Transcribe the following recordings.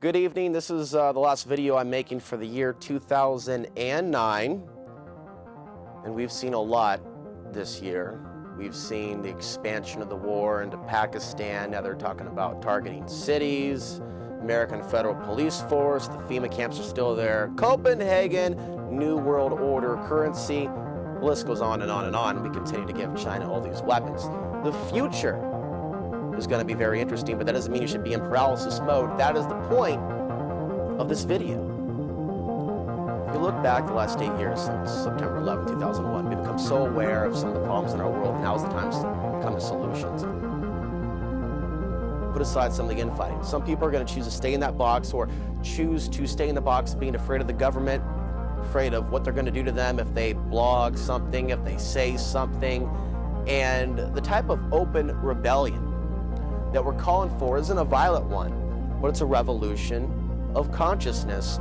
Good evening. This is the last video I'm making for the year 2009. And we've seen a lot this year. We've seen the expansion of the war into Pakistan. Now they're talking about targeting cities, American Federal Police Force, the FEMA camps are still there, Copenhagen, New World Order currency. The list goes on and on and on. We continue to give China all these weapons. The future is going to be very interesting, but that doesn't mean you should be in paralysis mode. That is the point of this video. If you look back the last 8 years since September 11, 2001, we've become so aware of some of the problems in our world. Now's the time to come to solutions. Put aside some of the infighting. Some people are going to choose to stay in that box or choose to stay in the box being afraid of the government, afraid of what they're going to do to them if they blog something, if they say something. And the type of open rebellion that we're calling for isn't a violent one, but it's a revolution of consciousness.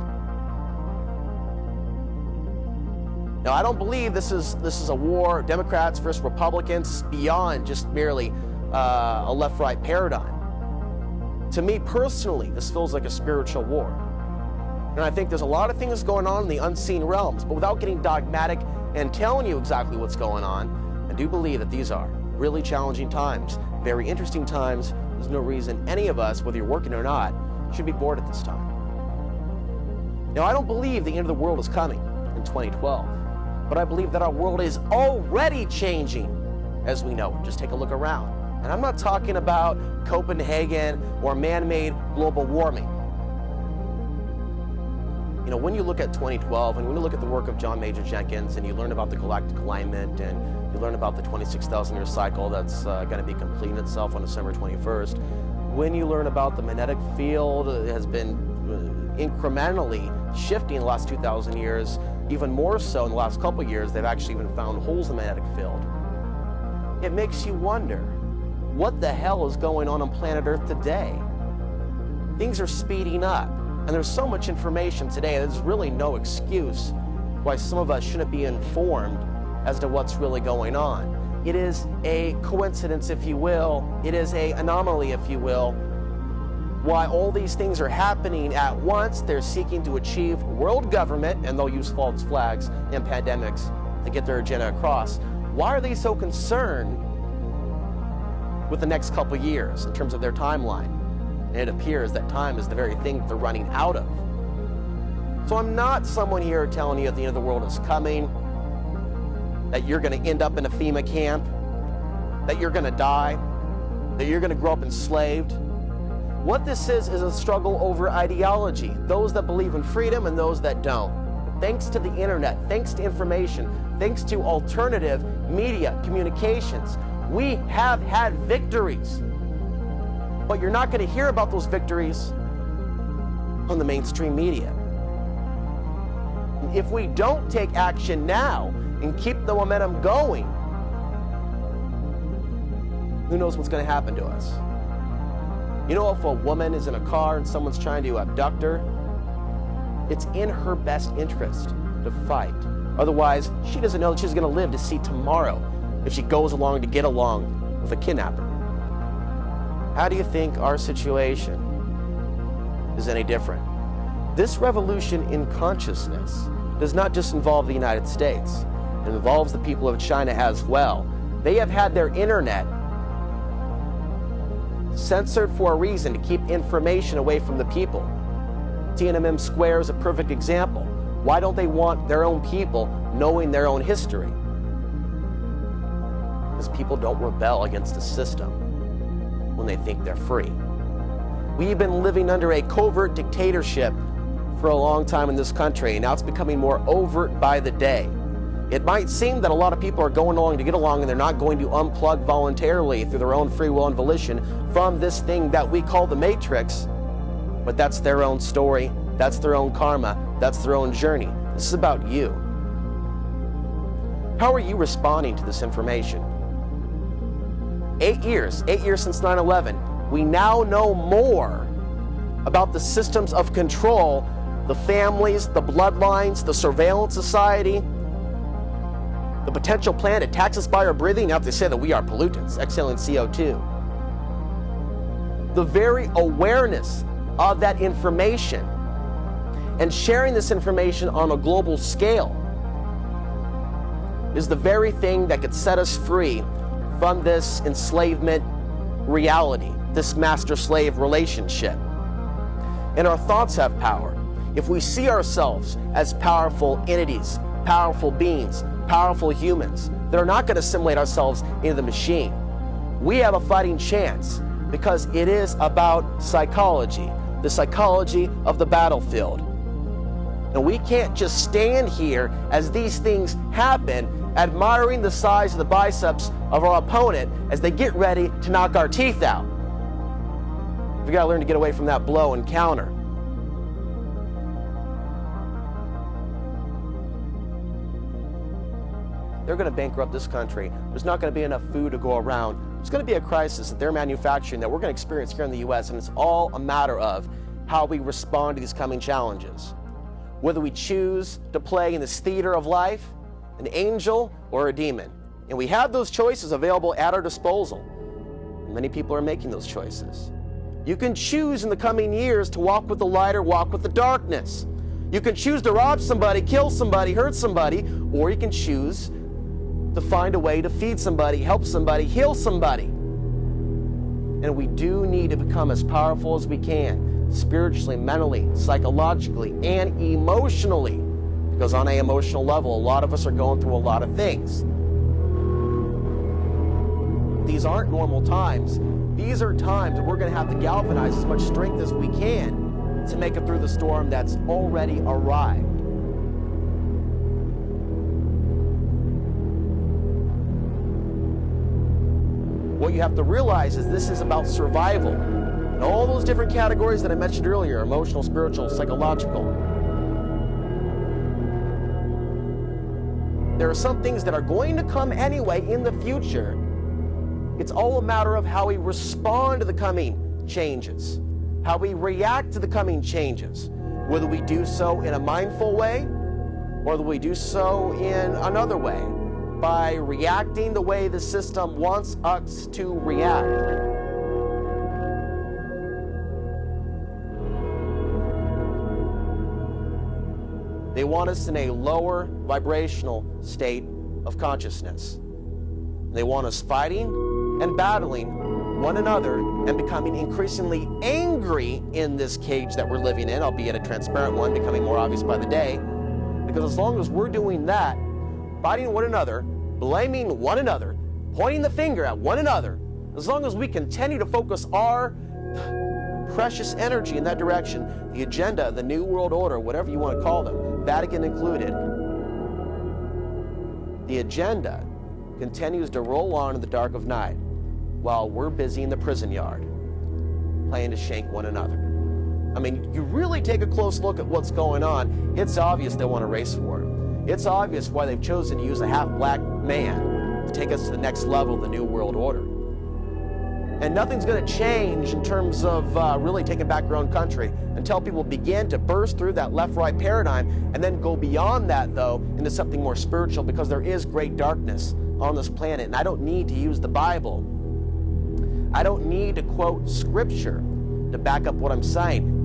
Now, I don't believe this is a war, Democrats versus Republicans, beyond just merely a left-right paradigm. To me personally, this feels like a spiritual war. And I think there's a lot of things going on in the unseen realms, but without getting dogmatic and telling you exactly what's going on, I do believe that these are really challenging times, very interesting times. There's no reason any of us, whether you're working or not, should be bored at this time. Now, I don't believe the end of the world is coming in 2012, but I believe that our world is already changing as we know it. Just take a look around. And I'm not talking about Copenhagen or man-made global warming. You know, when you look at 2012 and when you look at the work of John Major Jenkins and you learn about the galactic alignment and you learn about the 26,000 year cycle that's going to be completing itself on December 21st, when you learn about the magnetic field, it has been incrementally shifting in the last 2,000 years, even more so in the last couple of years, they've actually even found holes in the magnetic field. It makes you wonder, what the hell is going on planet Earth today? Things are speeding up. And there's so much information today, there's really no excuse why some of us shouldn't be informed as to what's really going on. It is a coincidence, if you will. It is an anomaly, if you will, why all these things are happening at once. They're seeking to achieve world government, and they'll use false flags and pandemics to get their agenda across. Why are they so concerned with the next couple of years in terms of their timeline? And it appears that time is the very thing that they're running out of. So I'm not someone here telling you that the end of the world is coming, that you're going to end up in a FEMA camp, that you're going to die, that you're going to grow up enslaved. What this is a struggle over ideology, those that believe in freedom and those that don't. Thanks to the internet, thanks to information, thanks to alternative media communications, we have had victories. But you're not going to hear about those victories on the mainstream media. If we don't take action now and keep the momentum going, who knows what's going to happen to us? You know, if a woman is in a car and someone's trying to abduct her, it's in her best interest to fight. Otherwise, she doesn't know that she's going to live to see tomorrow if she goes along to get along with a kidnapper. How do you think our situation is any different? This revolution in consciousness does not just involve the United States. It involves the people of China as well. They have had their internet censored for a reason, to keep information away from the people. Tiananmen Square is a perfect example. Why don't they want their own people knowing their own history? Because people don't rebel against the system when they think they're free. We've been living under a covert dictatorship for a long time in this country, and now it's becoming more overt by the day. It might seem that a lot of people are going along to get along and they're not going to unplug voluntarily through their own free will and volition from this thing that we call the Matrix, but that's their own story, that's their own karma, that's their own journey. This is about you. How are you responding to this information? 8 years since 9/11, we now know more about the systems of control, the families, the bloodlines, the surveillance society, the potential plan to tax us by our breathing. Now they say that we are pollutants, exhaling CO2. The very awareness of that information and sharing this information on a global scale is the very thing that could set us free from this enslavement reality, this master-slave relationship. And our thoughts have power. If we see ourselves as powerful entities, powerful beings, powerful humans that are not going to assimilate ourselves into the machine, we have a fighting chance, because it is about psychology, the psychology of the battlefield. And we can't just stand here as these things happen, admiring the size of the biceps of our opponent as they get ready to knock our teeth out. We got to learn to get away from that blow and counter. They're going to bankrupt this country. There's not going to be enough food to go around. There's going to be a crisis that they're manufacturing that we're going to experience here in the U.S., and it's all a matter of how we respond to these coming challenges. Whether we choose to play in this theater of life, an angel or a demon. And we have those choices available at our disposal. And many people are making those choices. You can choose in the coming years to walk with the light or walk with the darkness. You can choose to rob somebody, kill somebody, hurt somebody, or you can choose to find a way to feed somebody, help somebody, heal somebody. And we do need to become as powerful as we can, spiritually, mentally, psychologically, and emotionally. Because on an emotional level, a lot of us are going through a lot of things. These aren't normal times. These are times that we're going to have to galvanize as much strength as we can to make it through the storm that's already arrived. What you have to realize is this is about survival. And all those different categories that I mentioned earlier, emotional, spiritual, psychological. There are some things that are going to come anyway in the future. It's all a matter of how we respond to the coming changes, how we react to the coming changes, whether we do so in a mindful way or whether we do so in another way, by reacting the way the system wants us to react. They want us in a lower vibrational state of consciousness. They want us fighting and battling one another and becoming increasingly angry in this cage that we're living in, albeit a transparent one, becoming more obvious by the day. Because as long as we're doing that, fighting one another, blaming one another, pointing the finger at one another, as long as we continue to focus our precious energy in that direction, the agenda, the New World Order, whatever you want to call them, Vatican included, the agenda continues to roll on in the dark of night while we're busy in the prison yard playing to shank one another. I mean, you really take a close look at what's going on, it's obvious they want a race war. It's obvious why they've chosen to use a half-black man to take us to the next level of the New World Order. And nothing's going to change in terms of really taking back your own country until people begin to burst through that left-right paradigm and then go beyond that, though, into something more spiritual, because there is great darkness on this planet. And I don't need to use the Bible. I don't need to quote Scripture to back up what I'm saying.